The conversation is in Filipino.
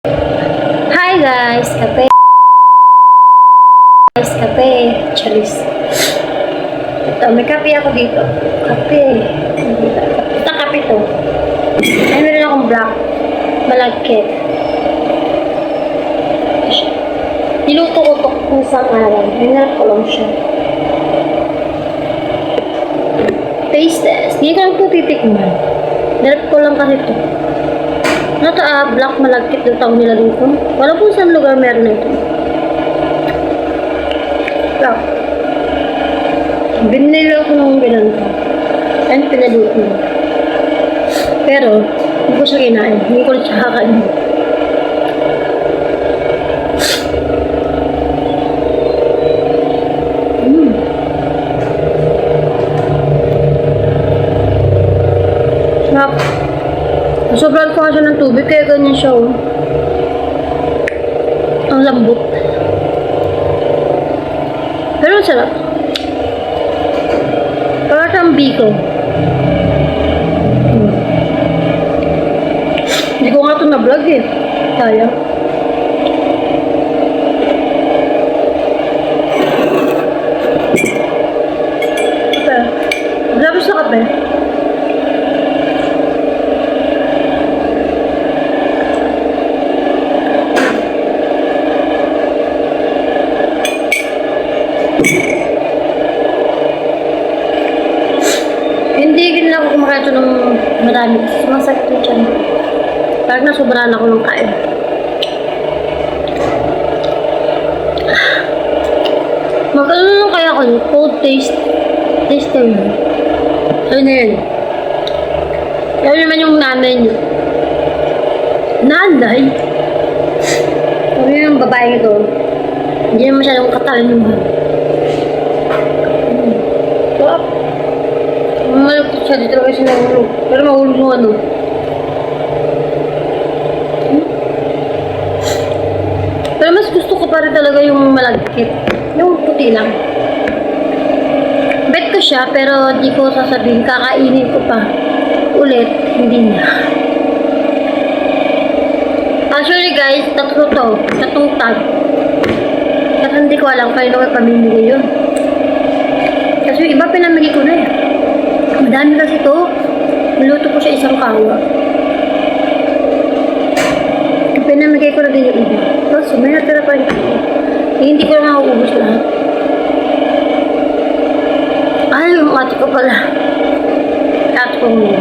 Hi guys, kape. Guys, kape. Charis. Ito, may kape ako dito. Kape. Ito kape to. Ay, meron akong black. Malagkit. Niluto ko ito kung isang araw. Hinarap ko lang siya. Taste test. Hindi ko lang ito titikman. Hinarap ko lang kasi ito. Ano ito black malagkit yung tawag nila dito. Wala po saan lugar meron na ito. Black. Binili ko ng ganun ko. Ayun, pinaluto mo. Pero, hindi ko siya kinain. Hindi ko siya kakain. Sarap. Sobrang ko nga siya ng tubig, kaya ganyan siya. Oh. Ang lambot. Pero sarap. Para siyang biko. Hindi ko nga ito na-vlog eh. Kaya. Kape. Grabe sa kape. Hindi din ako kumakain ito ng marami. Sumasakit yung tiyan. Parang nasobrahan ako ng kain. Mag-ano lang kaya ako yung cold taste. Taste yun. Ayun na yun. Ayun naman yung nanay niyo. Nanay? Sabi yung babae ito. Hindi naman masyadong katalinuhan. Sarap. Malapit siya. Dito lang kasi nahulog. Pero mahulog mo ano. Pero mas gusto ko pa rin talaga yung malagkit. Yung puti lang. Bet ko siya, pero di ko sasabihin. Kakainin ko pa. Ulit, hindi na. Actually guys, tatlo to. Tatlong tag. Kasi hindi ko alam kayo na pamimili yun. Kasi yung iba pinamili ko na eh. Madami kasi ito. Niluto ko siya isang kawa. Pinamigay ko na din yung iba. So, may natira pa rin. Hindi ko na mauubos lahat. Ay, yung ate ko pala. Ate ko muna.